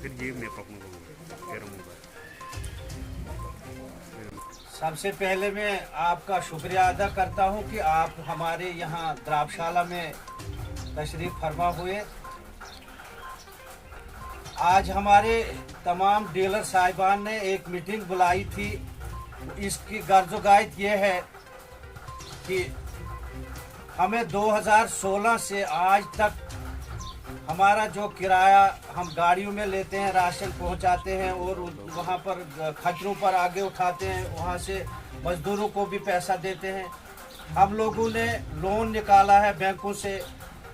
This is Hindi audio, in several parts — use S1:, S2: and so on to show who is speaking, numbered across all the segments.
S1: फिर जेब में पकड़ूंगा तेरा मोबाइल।
S2: सबसे पहले मैं आपका शुक्रिया अदा करता हूं कि आप हमारे यहाँ द्राक्षाला में तशरीफ़ फरमा हुए। आज हमारे तमाम डीलर साहिबान ने एक मीटिंग बुलाई थी। इसकी गर्ज़-ओ-गायत ये है कि हमें 2016 से आज तक हमारा जो किराया हम गाड़ियों में लेते हैं, राशन पहुंचाते हैं और वहां पर खच्चरों पर आगे उठाते हैं, वहां से मजदूरों को भी पैसा देते हैं। हम लोगों ने लोन निकाला है बैंकों से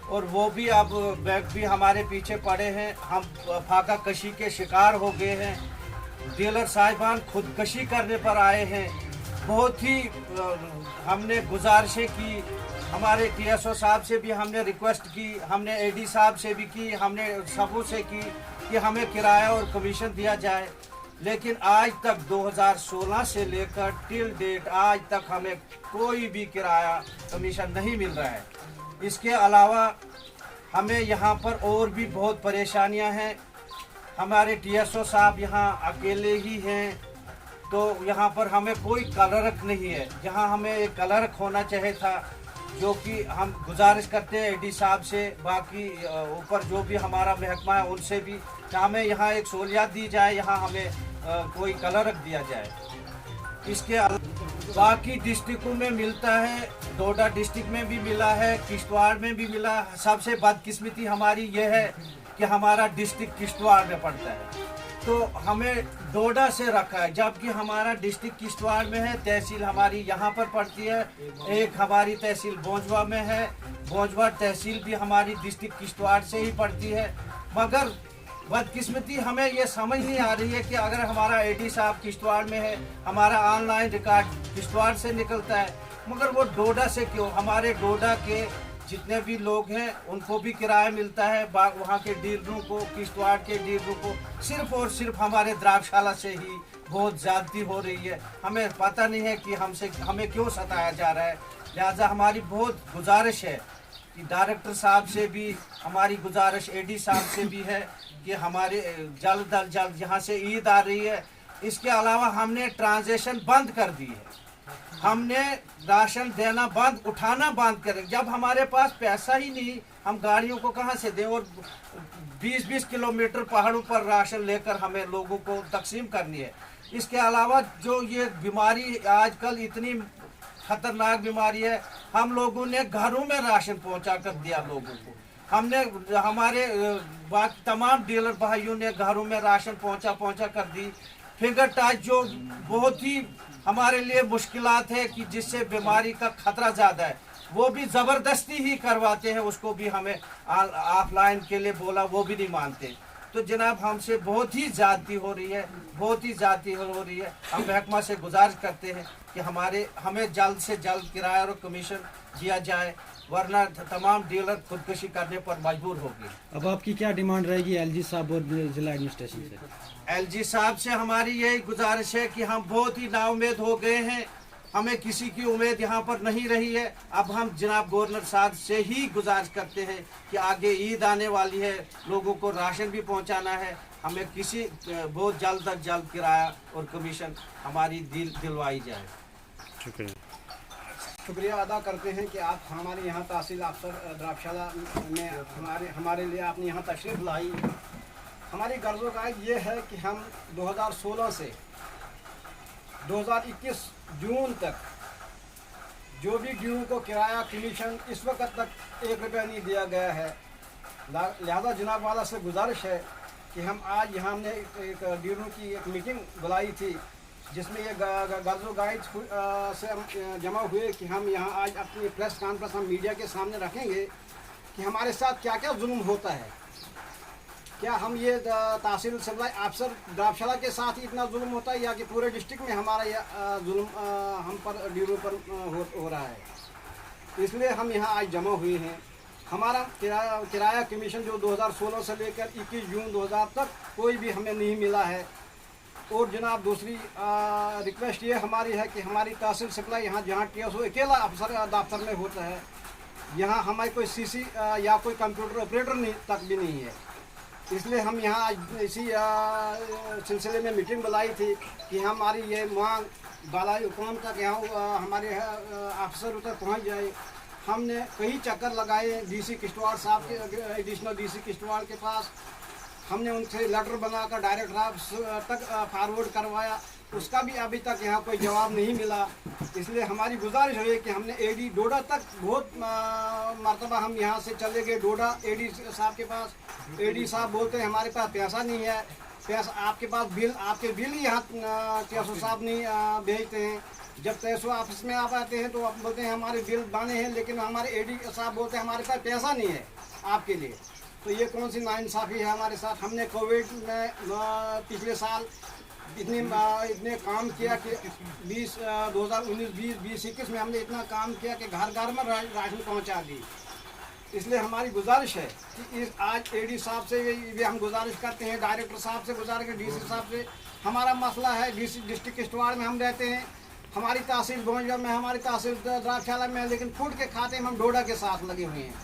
S2: और वो भी अब बैंक भी हमारे पीछे पड़े हैं। हम फाका कशी के शिकार हो गए हैं। डीलर साहिबान खुदकशी करने पर आए हैं। बहुत ही हमने गुजारिशें की, हमारे टीएसओ साहब से भी हमने रिक्वेस्ट की, हमने एडी साहब से भी की, हमने सबों से की कि हमें किराया और कमीशन दिया जाए, लेकिन आज तक 2016 से लेकर टिल डेट आज तक हमें कोई भी किराया कमीशन नहीं मिल रहा है। इसके अलावा हमें यहाँ पर और भी बहुत परेशानियाँ हैं। हमारे टीएसओ साहब यहाँ अकेले ही हैं, तो यहाँ पर हमें कोई क्लर्क नहीं है, जहाँ हमें एक क्लर्क होना चाहिए था, जो कि हम गुजारिश करते हैं एडी साहब से, बाकी ऊपर जो भी हमारा महकमा है उनसे भी, कि हमें यहाँ एक सहूलियत दी जाए, यहाँ हमें कोई क्लर्क दिया जाए। इसके बाकी डिस्ट्रिक्टों में मिलता है, डोडा डिस्ट्रिक्ट में भी मिला है, किश्तवाड़ में भी मिला। सबसे बदकिस्मती हमारी ये है कि हमारा डिस्ट्रिक्ट किश्तवाड़ में पड़ता है, तो हमें डोडा से रखा है, जबकि हमारा डिस्ट्रिक्ट किश्तवाड़ में है। तहसील हमारी यहाँ पर पड़ती है, एक हमारी तहसील बोंजवा में है। बोंजवा तहसील भी हमारी डिस्ट्रिक्ट किश्तवाड़ से ही पड़ती है। मगर बदकिस्मती हमें ये समझ नहीं आ रही है कि अगर हमारा एडी साहब किश्तवाड़ में है, हमारा ऑनलाइन रिकॉर्ड किश्तवाड़ से निकलता है, मगर वो डोडा से क्यों? हमारे डोडा के जितने भी लोग हैं उनको भी किराया मिलता है, वहाँ के डीलरों को, किश्तवाड़ के डीलरों को सिर्फ और सिर्फ हमारे द्राक्षाला से ही बहुत ज़्यादती हो रही है। हमें पता नहीं है कि हमें क्यों सताया जा रहा है। लिहाजा हमारी बहुत गुजारिश है कि डायरेक्टर साहब से भी हमारी गुजारिश, एडी साहब से भी है कि हमारे जल्द अज जल्द यहाँ से ईद आ रही है। इसके अलावा हमने ट्रांजेक्शन बंद कर दी है, हमने राशन देना बंद, उठाना बंद करें। जब हमारे पास पैसा ही नहीं, हम गाड़ियों को कहाँ से दें? और 20-20 किलोमीटर पहाड़ों पर राशन लेकर हमें लोगों को तकसीम करनी है। इसके अलावा जो ये बीमारी आजकल इतनी खतरनाक बीमारी है, हम लोगों ने घरों में राशन पहुंचा कर दिया लोगों को। हमने हमारे बाकी तमाम डीलर भाइयों ने घरों में राशन पहुंचा कर दी। फिंगर टच जो बहुत ही हमारे लिए मुश्किलात है कि जिससे बीमारी का खतरा ज़्यादा है, वो भी ज़बरदस्ती ही करवाते हैं। उसको भी हमें ऑफलाइन के लिए बोला, वो भी नहीं मानते। तो जनाब हमसे बहुत ही ज़्यादती हो रही है, बहुत ही ज़्यादती हो रही है। हम महकमा से गुजारिश करते हैं कि हमें जल्द से जल्द किराया और कमीशन दिया जाए, वरना तमाम डीलर खुदकुशी करने पर मजबूर होगी।
S3: अब आपकी क्या डिमांड रहेगी एलजी साहब और जिला एडमिनिस्ट्रेशन से?
S2: एलजी साहब से हमारी यही गुजारिश है कि हम बहुत ही नाउम्मीद हो गए हैं, हमें किसी की उम्मीद यहाँ पर नहीं रही है। अब हम जनाब गवर्नर साहब से ही गुजारिश करते हैं कि आगे ईद आने वाली है, लोगों को राशन भी पहुँचाना है, हमें किसी बहुत जल्द अज जल्द किराया और कमीशन हमारी दिलवाई जाए।
S4: शुक्रिया अदा करते हैं कि आप हमारे यहाँ तहसील अफसर द्राक्षाला में हमारे लिए आपने यहाँ तशरीफ़ लाई। हमारी गर्ज़-ओ-गायत ये है कि हम 2016 से 2021 जून तक जो भी ड्यू को किराया कमीशन इस वक्त तक 1 रुपया नहीं दिया गया है। लिहाजा जनाब वाला से गुजारिश है कि हम आज यहाँ हमने एक ड्यूरों की एक मीटिंग बुलाई थी, जिसमें ये गर्ज़-ओ-गायत से हम जमा हुए कि हम यहाँ आज अपनी प्रेस कॉन्फ्रेंस हम मीडिया के सामने रखेंगे कि हमारे साथ क्या क्या जुल्म होता है। क्या हम ये तहसील सप्लाई अफसर द्राक्षाला के साथ ही इतना जुल्म होता है, या कि पूरे डिस्ट्रिक्ट में हमारा ये जुल्म हम पर ड्यूरों पर हो रहा है? इसलिए हम यहाँ आज जमा हुए हैं। हमारा किराया कमीशन जो 2016 से लेकर 21 जून 2000 तक कोई भी हमें नहीं मिला है। और जनाब दूसरी रिक्वेस्ट ये हमारी है कि हमारी तहसील सप्लाई यहाँ जहाँ टीएसओ अकेला अफसर दफ्तर में होता है, यहाँ हमारे कोई सीसी या कोई कंप्यूटर ऑपरेटर नहीं तक भी नहीं है। इसलिए हम यहाँ आज इसी सिलसिले में मीटिंग बुलाई थी कि हमारी ये मांग बालाई हुकूम तक यहाँ हमारे अफसर तक पहुँच जाए। हमने कई चक्कर लगाए डीसी किश्तवाड़ साहब के, एडिशनल डीसी किश्तवाड़ के पास। हमने उनसे लेटर बनाकर डायरेक्टर ऑफिस तक फॉरवर्ड करवाया, उसका भी अभी तक यहाँ कोई जवाब नहीं मिला। इसलिए हमारी गुजारिश है कि हमने एडी डोडा तक बहुत मरतबा हम यहाँ से चले गए डोडा एडी साहब के पास। एडी साहब बोलते हैं हमारे पास पैसा नहीं है, पैसा आपके पास बिल, आपके बिल ही यहाँ तहसील साहब नहीं भेजते हैं। जब तहसील ऑफिस में आप आते हैं तो आप बोलते हैं हमारे बिल बने हैं, लेकिन हमारे एडी साहब बोलते हैं हमारे पास पैसा नहीं है आपके लिए। तो ये कौन सी नाइंसाफ़ी है हमारे साथ। हमने कोविड में पिछले साल इतने काम किया कि 2019-20 में हमने इतना काम किया कि घर घर में राशन पहुंचा दी। इसलिए हमारी गुजारिश है कि आज एडी साहब से ये हम गुजारिश करते हैं, डायरेक्टर साहब से गुजारिश करते, डीसी साहब से। हमारा मसला है डिस्ट्रिक्ट किश्तवाड़ में हम रहते हैं, हमारी तहसील भोंजगढ़ में, हमारी तहसील द्राक्षाला में, लेकिन फूड के खाते में हम डोडा के साथ लगे हुए हैं।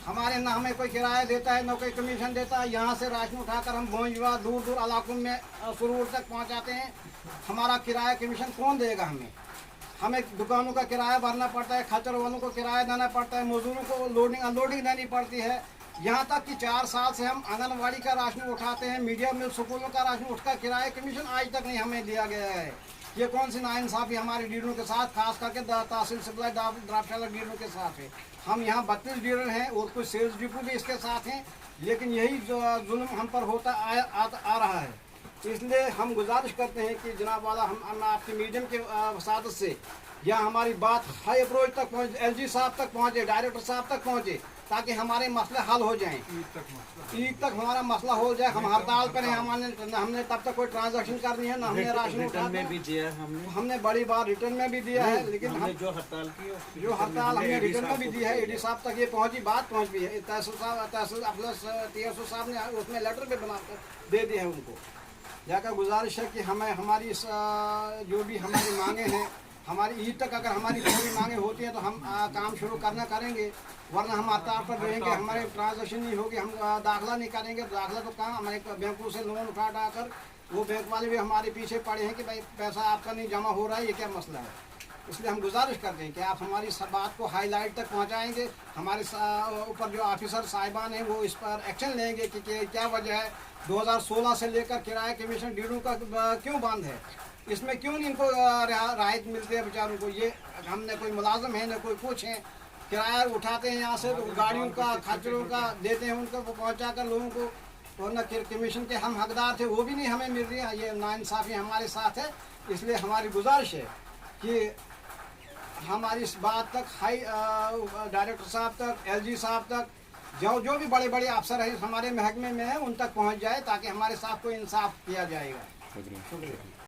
S4: हमारे ना हमें कोई किराया देता है, ना कोई कमीशन देता है। यहाँ से राशन उठाकर हम भोंजवा दूर दूर इलाकों में सुरूर तक पहुँचाते हैं। हमारा किराया कमीशन कौन देगा हमें? हमें दुकानों का किराया भरना पड़ता है, खच्चर वालों को किराया देना पड़ता है, मजदूरों को लोडिंग अनलोडिंग देनी पड़ती है। यहाँ तक कि 4 साल से हम आंगनवाड़ी का राशन उठाते हैं, मीडियम में स्कूलों का राशन उठकर किराया कमीशन आज तक नहीं हमें दिया गया है। ये कौन सी नाइंसाफ़ी हमारे डीलरों के साथ, खास करके तहसील सप्लाई द्राक्षाला डीलरों के साथ है। हम यहाँ 32 डीलर हैं और कुछ सेल्स डिपो भी इसके साथ हैं, लेकिन यही जो जुल्म हम पर होता आ रहा है। इसलिए हम गुजारिश करते हैं कि जनाब वाला हम आपके मीडियम के वसादत से या हमारी बात हाई अप्रोच तक पहुँचे, एलजी साहब तक पहुँचे, डायरेक्टर साहब तक पहुँचे, ताकि हमारे मसले हल हो जाएं। ईद तक हमारा मसला हो जाए। हम हड़ताल करें, हमने तब तक कोई ट्रांजैक्शन करनी है ना, हमने राशन
S3: रिटर्न में भी दिया है
S4: हमने बड़ी बार रिटर्न में भी दिया है, लेकिन हम
S3: जो हड़ताल की
S4: जो हड़ताल हमने रिटर्न में भी दी है, एडी साहब तक ये पहुँची, बात पहुँच भी है। तहसील साहब ने उसमें लेटर भी बना दे दिए हैं उनको। जाकर गुजारिश है कि हमें हमारी जो भी हमारी मांगे हैं, हमारी ईद तक अगर हमारी पूरी मांगे होती हैं तो हम काम शुरू करेंगे, वरना हम हड़ताल पर रहेंगे। हमारे ट्रांजेक्शन नहीं होगी, हम दाखिला नहीं करेंगे। दाखिला तो कहाँ, हमारे बैंकों से लोन उठाकर वो बैंक वाले भी हमारे पीछे पड़े हैं कि भाई पैसा आपका नहीं जमा हो रहा है, ये क्या मसला है। इसलिए हम गुजारिश करते हैं कि आप हमारी बात को हाईलाइट तक पहुंचाएंगे। हमारे ऊपर जो ऑफिसर साहिबान हैं वो इस पर एक्शन लेंगे कि क्या वजह है 2016 से लेकर किराया कमीशन डीलरों का क्यों बंद है, इसमें क्यों नहीं इनको राहत मिलती है बेचारों को। ये हमने कोई मुलाजम है न कोई कुछ है, किराया उठाते हैं यहाँ से तो गाड़ियों का खच्चरों का देते हैं उनको, वो पहुँचा कर लोगों को, और न कमीशन के हम हकदार थे वो भी नहीं हमें मिल रही है। ये नाइंसाफ़ी हमारे साथ है। इसलिए हमारी गुजारिश है कि हमारी इस बात तक हाई डायरेक्टर साहब तक, एलजी साहब तक, जो भी बड़े बड़े अफसर हैं हमारे महकमे में हैं, उन तक पहुंच जाए, ताकि हमारे साथ को इंसाफ किया जाएगा। शुक्रिया।